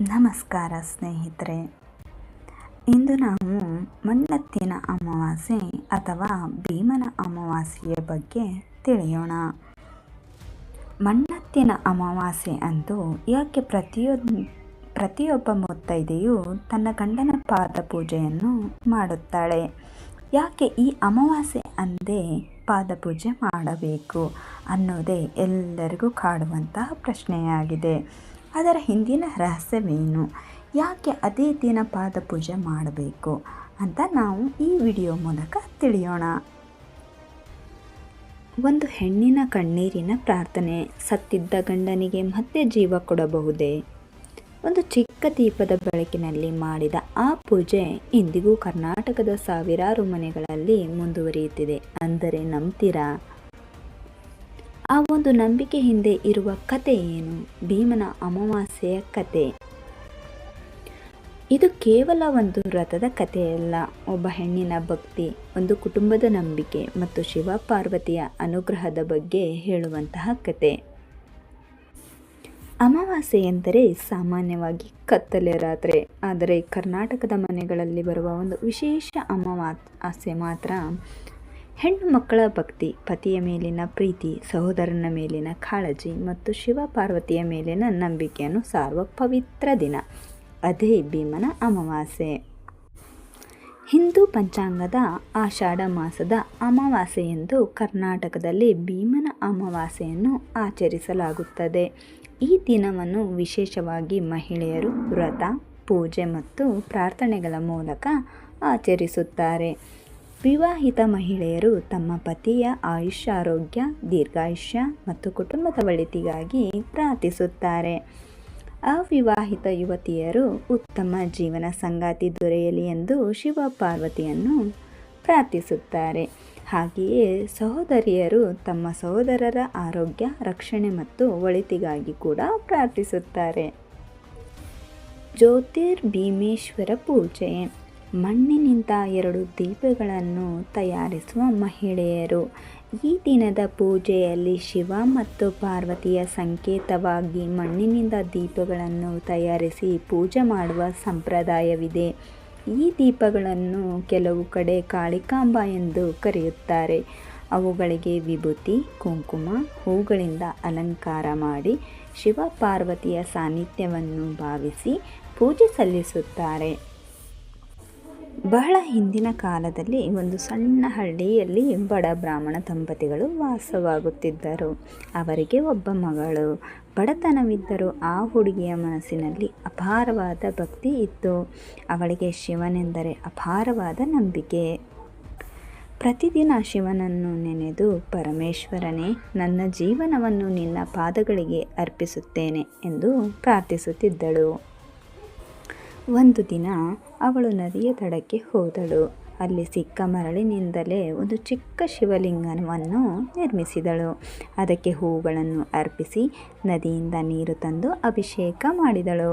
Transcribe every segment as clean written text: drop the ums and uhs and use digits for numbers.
ನಮಸ್ಕಾರ ಸ್ನೇಹಿತರೆ. ಇಂದು ನಾವು ಮಣ್ಣೆತ್ತಿನ ಅಮಾವಾಸ್ಯೆ ಅಥವಾ ಭೀಮನ ಅಮಾವಾಸ್ಯೆಯ ಬಗ್ಗೆ ತಿಳಿಯೋಣ. ಮಣ್ಣೆತ್ತಿನ ಅಮಾವಾಸ್ಯೆ ಅಂದು ಯಾಕೆ ಪ್ರತಿಯೊಬ್ಬ ಮುತ್ತೈದೆಯು ತನ್ನ ಗಂಡನ ಪಾದ ಪೂಜೆಯನ್ನು ಮಾಡುತ್ತಾಳೆ? ಯಾಕೆ ಈ ಅಮಾವಾಸ್ಯೆ ಅಂದೇ ಪಾದಪೂಜೆ ಮಾಡಬೇಕು ಅನ್ನೋದೇ ಎಲ್ಲರಿಗೂ ಕಾಡುವಂತಹ ಪ್ರಶ್ನೆಯಾಗಿದೆ. ಅದರ ಹಿಂದಿನ ರಹಸ್ಯವೇನು? ಯಾಕೆ ಅದೇ ದಿನ ಪಾದಪೂಜೆ ಮಾಡಬೇಕು ಅಂತ ನಾವು ಈ ವಿಡಿಯೋ ಮೂಲಕ ತಿಳಿಯೋಣ. ಒಂದು ಹೆಣ್ಣಿನ ಕಣ್ಣೀರಿನ ಪ್ರಾರ್ಥನೆ ಸತ್ತಿದ್ದ ಗಂಡನಿಗೆ ಮತ್ತೆ ಜೀವ ಕೊಡಬಹುದೇ? ಒಂದು ಚಿಕ್ಕ ದೀಪದ ಬೆಳಕಿನಲ್ಲಿ ಮಾಡಿದ ಆ ಪೂಜೆ ಇಂದಿಗೂ ಕರ್ನಾಟಕದ ಸಾವಿರಾರು ಮನೆಗಳಲ್ಲಿ ಮುಂದುವರಿಯುತ್ತಿದೆ ಅಂದರೆ ನಂಬ್ತೀರಾ? ಆ ಒಂದು ನಂಬಿಕೆ ಹಿಂದೆ ಇರುವ ಕತೆ ಏನು? ಭೀಮನ ಅಮಾವಾಸ್ಯೆಯ ಕತೆ. ಇದು ಕೇವಲ ಒಂದು ವ್ರತದ ಕಥೆಯಲ್ಲ, ಒಬ್ಬ ಹೆಣ್ಣಿನ ಭಕ್ತಿ, ಒಂದು ಕುಟುಂಬದ ನಂಬಿಕೆ ಮತ್ತು ಶಿವ ಪಾರ್ವತಿಯ ಅನುಗ್ರಹದ ಬಗ್ಗೆ ಹೇಳುವಂತಹ ಕತೆ. ಅಮಾವಾಸ್ಯೆ ಎಂದರೆ ಸಾಮಾನ್ಯವಾಗಿ ಕತ್ತಲೆ ರಾತ್ರಿ, ಆದರೆ ಕರ್ನಾಟಕದ ಮನೆಗಳಲ್ಲಿ ಬರುವ ಒಂದು ವಿಶೇಷ ಅಮಾವಾಸ್ಯೆ ಮಾತ್ರ ಹೆಣ್ಣು ಮಕ್ಕಳ ಭಕ್ತಿ, ಪತಿಯ ಮೇಲಿನ ಪ್ರೀತಿ, ಸಹೋದರನ ಮೇಲಿನ ಕಾಳಜಿ ಮತ್ತು ಶಿವ ಪಾರ್ವತಿಯ ಮೇಲಿನ ನಂಬಿಕೆಯನ್ನು ಸಾರುವ ಪವಿತ್ರ ದಿನ. ಅದೇ ಭೀಮನ ಅಮಾವಾಸ್ಯೆ. ಹಿಂದೂ ಪಂಚಾಂಗದ ಆಷಾಢ ಮಾಸದ ಅಮಾವಾಸ್ಯೆಯಂದು ಕರ್ನಾಟಕದಲ್ಲಿ ಭೀಮನ ಅಮಾವಾಸ್ಯೆಯನ್ನು ಆಚರಿಸಲಾಗುತ್ತದೆ. ಈ ದಿನವನ್ನು ವಿಶೇಷವಾಗಿ ಮಹಿಳೆಯರು ವ್ರತ, ಪೂಜೆ ಮತ್ತು ಪ್ರಾರ್ಥನೆಗಳ ಮೂಲಕ ಆಚರಿಸುತ್ತಾರೆ. ವಿವಾಹಿತ ಮಹಿಳೆಯರು ತಮ್ಮ ಪತಿಯ ಆಯುಷ್ಯ, ದೀರ್ಘಾಯುಷ್ಯ ಮತ್ತು ಕುಟುಂಬದ ಒಳಿತಿಗಾಗಿ ಪ್ರಾರ್ಥಿಸುತ್ತಾರೆ. ಅವಿವಾಹಿತ ಯುವತಿಯರು ಉತ್ತಮ ಜೀವನ ಸಂಗಾತಿ ದೊರೆಯಲಿ ಎಂದು ಶಿವ ಪಾರ್ವತಿಯನ್ನು ಪ್ರಾರ್ಥಿಸುತ್ತಾರೆ. ಹಾಗೆಯೇ ಸಹೋದರಿಯರು ತಮ್ಮ ಸಹೋದರರ ಆರೋಗ್ಯ, ರಕ್ಷಣೆ ಮತ್ತು ಒಳಿತಿಗಾಗಿ ಕೂಡ ಪ್ರಾರ್ಥಿಸುತ್ತಾರೆ. ಜ್ಯೋತಿರ್ಭೀಮೇಶ್ವರ ಪೂಜೆ. ಮಣ್ಣಿನಿಂದ 2 ದೀಪಗಳನ್ನು ತಯಾರಿಸುವ ಮಹಿಳೆಯರು. ಈ ದಿನದ ಪೂಜೆಯಲ್ಲಿ ಶಿವ ಮತ್ತು ಪಾರ್ವತಿಯ ಸಂಕೇತವಾಗಿ ಮಣ್ಣಿನಿಂದ ದೀಪಗಳನ್ನು ತಯಾರಿಸಿ ಪೂಜೆ ಮಾಡುವ ಸಂಪ್ರದಾಯವಿದೆ. ಈ ದೀಪಗಳನ್ನು ಕೆಲವು ಕಡೆ ಕಾಳಿಕಾಂಬ ಎಂದು ಕರೆಯುತ್ತಾರೆ. ಅವುಗಳಿಗೆ ವಿಭೂತಿ, ಕುಂಕುಮ, ಹೂಗಳಿಂದ ಅಲಂಕಾರ ಮಾಡಿ ಶಿವ ಪಾರ್ವತಿಯ ಸಾನ್ನಿಧ್ಯವನ್ನು ಭಾವಿಸಿ ಪೂಜೆ ಸಲ್ಲಿಸುತ್ತಾರೆ. ಬಹಳ ಹಿಂದಿನ ಕಾಲದಲ್ಲಿ ಒಂದು ಸಣ್ಣ ಹಳ್ಳಿಯಲ್ಲಿ ಬಡ ಬ್ರಾಹ್ಮಣ ದಂಪತಿಗಳು ವಾಸವಾಗುತ್ತಿದ್ದರು. ಅವರಿಗೆ ಒಬ್ಬ ಮಗಳು. ಬಡತನವಿದ್ದರೂ ಆ ಹುಡುಗಿಯ ಮನಸ್ಸಿನಲ್ಲಿ ಅಪಾರವಾದ ಭಕ್ತಿ ಇತ್ತು. ಅವಳಿಗೆ ಶಿವನೆಂದರೆ ಅಪಾರವಾದ ನಂಬಿಕೆ. ಪ್ರತಿದಿನ ಶಿವನನ್ನು ನೆನೆದು, ಪರಮೇಶ್ವರನೇ, ನನ್ನ ಜೀವನವನ್ನು ನಿನ್ನ ಪಾದಗಳಿಗೆ ಅರ್ಪಿಸುತ್ತೇನೆ ಎಂದು ಪ್ರಾರ್ಥಿಸುತ್ತಿದ್ದಳು. ಒಂದು ದಿನ ಅವಳು ನದಿಯ ದಡಕ್ಕೆ ಹೋದಳು. ಅಲ್ಲಿ ಸಿಕ್ಕ ಮರಳಿನಿಂದಲೇ ಒಂದು ಚಿಕ್ಕ ಶಿವಲಿಂಗವನ್ನು ನಿರ್ಮಿಸಿದಳು. ಅದಕ್ಕೆ ಹೂಗಳನ್ನು ಅರ್ಪಿಸಿ ನದಿಯಿಂದ ನೀರು ತಂದು ಅಭಿಷೇಕ ಮಾಡಿದಳು.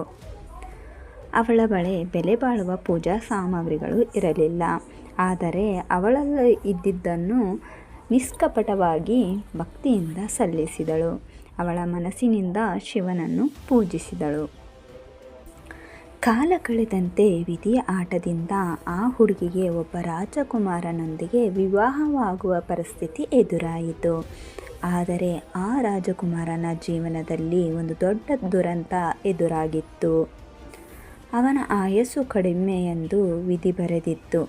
ಅವಳ ಬಳಿ ಬೆಲೆ ಬಾಳುವ ಪೂಜಾ ಸಾಮಗ್ರಿಗಳು ಇರಲಿಲ್ಲ. ಆದರೆ ಅವಳಲ್ಲಿ ಇದ್ದಿದ್ದನ್ನು ನಿಷ್ಕಪಟವಾಗಿ ಭಕ್ತಿಯಿಂದ ಸಲ್ಲಿಸಿದಳು. ಅವಳ ಮನಸ್ಸಿನಿಂದ ಶಿವನನ್ನು ಪೂಜಿಸಿದಳು. ಕಾಲ ಕಳೆದಂತೆ ವಿಧಿಯ ಆಟದಿಂದ ಆ ಹುಡುಗಿಗೆ ಒಬ್ಬ ರಾಜಕುಮಾರನೊಂದಿಗೆ ವಿವಾಹವಾಗುವ ಪರಿಸ್ಥಿತಿ ಎದುರಾಯಿತು. ಆದರೆ ಆ ರಾಜಕುಮಾರನ ಜೀವನದಲ್ಲಿ ಒಂದು ದೊಡ್ಡ ದುರಂತ ಎದುರಾಗಿತ್ತು. ಅವನ ಆಯಸ್ಸು ಕಡಿಮೆ ಎಂದು ವಿಧಿ ಬರೆದಿತ್ತು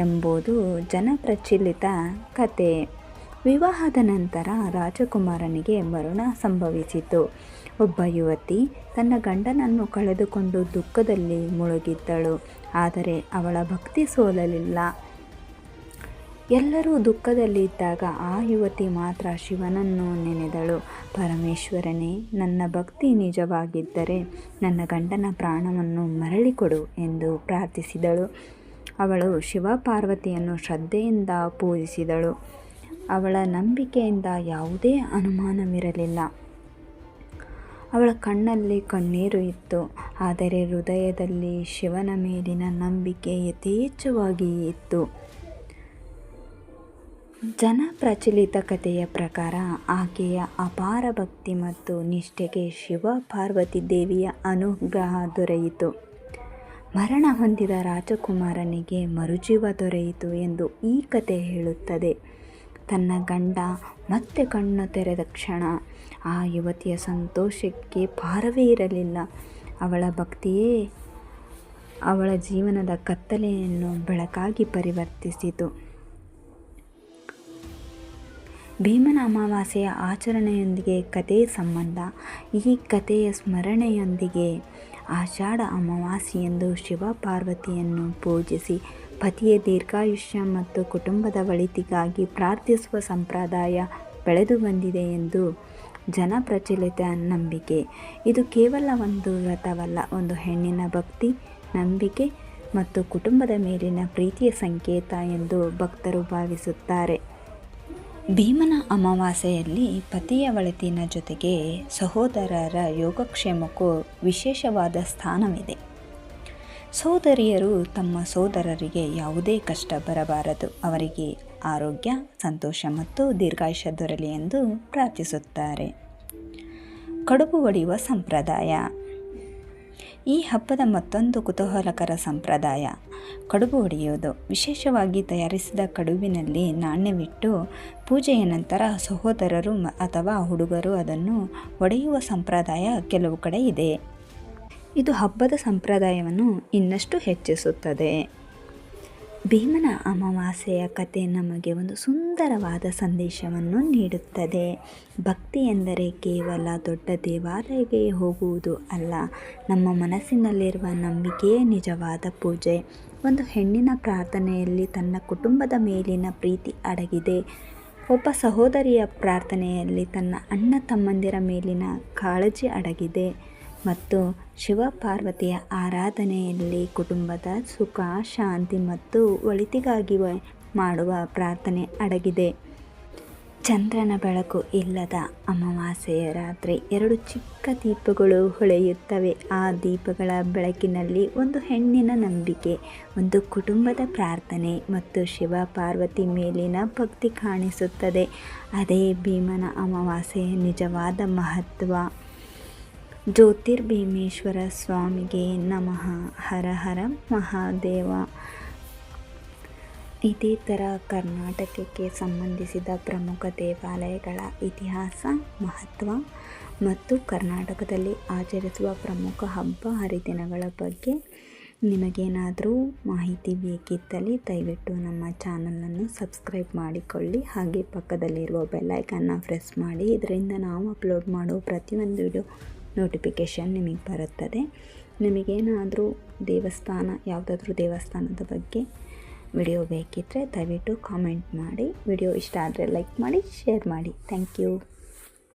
ಎಂಬುದು ಜನಪ್ರಚಲಿತ ಕತೆ. ವಿವಾಹದ ನಂತರ ರಾಜಕುಮಾರನಿಗೆ ಮರಣ ಸಂಭವಿಸಿತು. ಒಬ್ಬ ಯುವತಿ ತನ್ನ ಗಂಡನನ್ನು ಕಳೆದುಕೊಂಡು ದುಃಖದಲ್ಲಿ ಮುಳುಗಿದ್ದಳು. ಆದರೆ ಅವಳ ಭಕ್ತಿ ಸೋಲಲಿಲ್ಲ. ಎಲ್ಲರೂ ದುಃಖದಲ್ಲಿದ್ದಾಗ ಆ ಯುವತಿ ಮಾತ್ರ ಶಿವನನ್ನು ನೆನೆದಳು. ಪರಮೇಶ್ವರನೇ, ನನ್ನ ಭಕ್ತಿ ನಿಜವಾಗಿದ್ದರೆ ನನ್ನ ಗಂಡನ ಪ್ರಾಣವನ್ನು ಮರಳಿಕೊಡು ಎಂದು ಪ್ರಾರ್ಥಿಸಿದಳು. ಅವಳು ಶಿವ ಪಾರ್ವತಿಯನ್ನು ಶ್ರದ್ಧೆಯಿಂದ ಪೂಜಿಸಿದಳು. ಅವಳ ನಂಬಿಕೆಯಿಂದ ಯಾವುದೇ ಅನುಮಾನವಿರಲಿಲ್ಲ. ಅವಳ ಕಣ್ಣಲ್ಲಿ ಕಣ್ಣೀರು ಇತ್ತು, ಆದರೆ ಹೃದಯದಲ್ಲಿ ಶಿವನ ಮೇಲಿನ ನಂಬಿಕೆ ಯಥೇಚ್ಛವಾಗಿ ಇತ್ತು. ಜನಪ್ರಚಲಿತ ಕಥೆಯ ಪ್ರಕಾರ ಆಕೆಯ ಅಪಾರ ಭಕ್ತಿ ಮತ್ತು ನಿಷ್ಠೆಗೆ ಶಿವ ಪಾರ್ವತಿ ದೇವಿಯ ಅನುಗ್ರಹ ದೊರೆಯಿತು. ಮರಣ ಹೊಂದಿದ ರಾಜಕುಮಾರನಿಗೆ ಮರುಜೀವ ದೊರೆಯಿತು ಎಂದು ಈ ಕಥೆ ಹೇಳುತ್ತದೆ. ತನ್ನ ಗಂಡ ಮತ್ತೆ ಕಣ್ಣು ತೆರೆದ ಕ್ಷಣ ಆ ಯುವತಿಯ ಸಂತೋಷಕ್ಕೆ ಪಾರವೇ ಇರಲಿಲ್ಲ. ಅವಳ ಭಕ್ತಿಯೇ ಅವಳ ಜೀವನದ ಕತ್ತಲೆಯನ್ನು ಬೆಳಕಾಗಿ ಪರಿವರ್ತಿಸಿತು. ಭೀಮನ ಅಮಾವಾಸ್ಯೆಯ ಆಚರಣೆಯೊಂದಿಗೆ ಕಥೆಯ ಸಂಬಂಧ. ಈ ಕಥೆಯ ಸ್ಮರಣೆಯೊಂದಿಗೆ ಆಷಾಢ ಅಮಾವಾಸ್ಯೆಯಂದು ಶಿವ ಪಾರ್ವತಿಯನ್ನು ಪೂಜಿಸಿ ಪತಿಯ ದೀರ್ಘಾಯುಷ್ಯ ಮತ್ತು ಕುಟುಂಬದ ಒಳಿತಿಗಾಗಿ ಪ್ರಾರ್ಥಿಸುವ ಸಂಪ್ರದಾಯ ಬೆಳೆದು ಬಂದಿದೆ ಎಂದು ಜನಪ್ರಚಲಿತ ನಂಬಿಕೆ. ಇದು ಕೇವಲ ಒಂದು ವ್ರತವಲ್ಲ, ಒಂದು ಹೆಣ್ಣಿನ ಭಕ್ತಿ, ನಂಬಿಕೆ ಮತ್ತು ಕುಟುಂಬದ ಮೇಲಿನ ಪ್ರೀತಿಯ ಸಂಕೇತ ಎಂದು ಭಕ್ತರು ಭಾವಿಸುತ್ತಾರೆ. ಭೀಮನ ಅಮಾವಾಸ್ಯೆಯಲ್ಲಿ ಪತಿಯ ಒಳಿತಿನ ಜೊತೆಗೆ ಸಹೋದರರ ಯೋಗಕ್ಷೇಮಕ್ಕೂ ವಿಶೇಷವಾದ ಸ್ಥಾನವಿದೆ. ಸಹೋದರಿಯರು ತಮ್ಮ ಸಹೋದರರಿಗೆ ಯಾವುದೇ ಕಷ್ಟ ಬರಬಾರದು, ಅವರಿಗೆ ಆರೋಗ್ಯ, ಸಂತೋಷ ಮತ್ತು ದೀರ್ಘಾಯುಷ್ಯ ದೊರೆಯಲಿ ಎಂದು ಪ್ರಾರ್ಥಿಸುತ್ತಾರೆ. ಕಡುಬು ಒಡೆಯುವ ಸಂಪ್ರದಾಯ. ಈ ಹಬ್ಬದ ಮತ್ತೊಂದು ಕುತೂಹಲಕರ ಸಂಪ್ರದಾಯ ಕಡುಬು ಒಡೆಯುವುದು. ವಿಶೇಷವಾಗಿ ತಯಾರಿಸಿದ ಕಡುಬಿನಲ್ಲಿ ನಾಣ್ಯವಿಟ್ಟು ಪೂಜೆಯ ನಂತರ ಸಹೋದರರು ಅಥವಾ ಹುಡುಗರು ಅದನ್ನು ಒಡೆಯುವ ಸಂಪ್ರದಾಯ ಕೆಲವು ಕಡೆ ಇದೆ. ಇದು ಹಬ್ಬದ ಸಂಪ್ರದಾಯವನ್ನು ಇನ್ನಷ್ಟು ಹೆಚ್ಚಿಸುತ್ತದೆ. ಭೀಮನ ಅಮಾವಾಸ್ಯೆಯ ಕಥೆ ನಮಗೆ ಒಂದು ಸುಂದರವಾದ ಸಂದೇಶವನ್ನು ನೀಡುತ್ತದೆ. ಭಕ್ತಿ ಎಂದರೆ ಕೇವಲ ದೊಡ್ಡ ದೇವಾಲಯಕ್ಕೆ ಹೋಗುವುದು ಅಲ್ಲ, ನಮ್ಮ ಮನಸ್ಸಿನಲ್ಲಿರುವ ನಂಬಿಕೆಯೇ ನಿಜವಾದ ಪೂಜೆ. ಒಂದು ಹೆಣ್ಣಿನ ಪ್ರಾರ್ಥನೆಯಲ್ಲಿ ತನ್ನ ಕುಟುಂಬದ ಮೇಲಿನ ಪ್ರೀತಿ ಅಡಗಿದೆ. ಒಬ್ಬ ಸಹೋದರಿಯ ಪ್ರಾರ್ಥನೆಯಲ್ಲಿ ತನ್ನ ಅಣ್ಣ ತಮ್ಮಂದಿರ ಮೇಲಿನ ಕಾಳಜಿ ಅಡಗಿದೆ ಮತ್ತು ಶಿವ ಪಾರ್ವತಿಯ ಆರಾಧನೆಯಲ್ಲಿ ಕುಟುಂಬದ ಸುಖ, ಶಾಂತಿ ಮತ್ತು ಒಳಿತಿಗಾಗಿ ಮಾಡುವ ಪ್ರಾರ್ಥನೆ ಅಡಗಿದೆ. ಚಂದ್ರನ ಬೆಳಕು ಇಲ್ಲದ ಅಮಾವಾಸ್ಯೆಯ ರಾತ್ರಿ 2 ಚಿಕ್ಕ ದೀಪಗಳು ಹೊಳೆಯುತ್ತವೆ. ಆ ದೀಪಗಳ ಬೆಳಕಿನಲ್ಲಿ ಒಂದು ಹೆಣ್ಣಿನ ನಂಬಿಕೆ, ಒಂದು ಕುಟುಂಬದ ಪ್ರಾರ್ಥನೆ ಮತ್ತು ಶಿವ ಪಾರ್ವತಿ ಮೇಲಿನ ಭಕ್ತಿ ಕಾಣಿಸುತ್ತದೆ. ಅದೇ ಭೀಮನ ಅಮಾವಾಸ್ಯೆಯ ನಿಜವಾದ ಮಹತ್ವ. ಜ್ಯೋತಿರ್ಭೀಮೇಶ್ವರ ಸ್ವಾಮಿಗೆ ನಮಃ. ಹರ ಹರ ಮಹಾದೇವ. ಇದೇ ಥರ ಕರ್ನಾಟಕಕ್ಕೆ ಸಂಬಂಧಿಸಿದ ಪ್ರಮುಖ ದೇವಾಲಯಗಳ ಇತಿಹಾಸ, ಮಹತ್ವ ಮತ್ತು ಕರ್ನಾಟಕದಲ್ಲಿ ಆಚರಿಸುವ ಪ್ರಮುಖ ಹಬ್ಬ ಹರಿದಿನಗಳ ಬಗ್ಗೆ ನಿಮಗೇನಾದರೂ ಮಾಹಿತಿ ಬೇಕಿದ್ದಲ್ಲಿ ದಯವಿಟ್ಟು ನಮ್ಮ ಚಾನಲನ್ನು ಸಬ್ಸ್ಕ್ರೈಬ್ ಮಾಡಿಕೊಳ್ಳಿ. ಹಾಗೆ ಪಕ್ಕದಲ್ಲಿರುವ ಬೆಲ್ಲೈಕನ್ನ ಪ್ರೆಸ್ ಮಾಡಿ. ಇದರಿಂದ ನಾವು ಅಪ್ಲೋಡ್ ಮಾಡೋ ಪ್ರತಿಯೊಂದು ವಿಡಿಯೋ ನೋಟಿಫಿಕೇಷನ್ ನಿಮಗೆ ಬರುತ್ತದೆ. ನಿಮಗೇನಾದರೂ ಯಾವುದಾದ್ರೂ ದೇವಸ್ಥಾನದ ಬಗ್ಗೆ ವಿಡಿಯೋ ಬೇಕಿದ್ದರೆ ದಯವಿಟ್ಟು ಕಾಮೆಂಟ್ ಮಾಡಿ. ವಿಡಿಯೋ ಇಷ್ಟ ಆದರೆ ಲೈಕ್ ಮಾಡಿ, ಶೇರ್ ಮಾಡಿ. Thank you.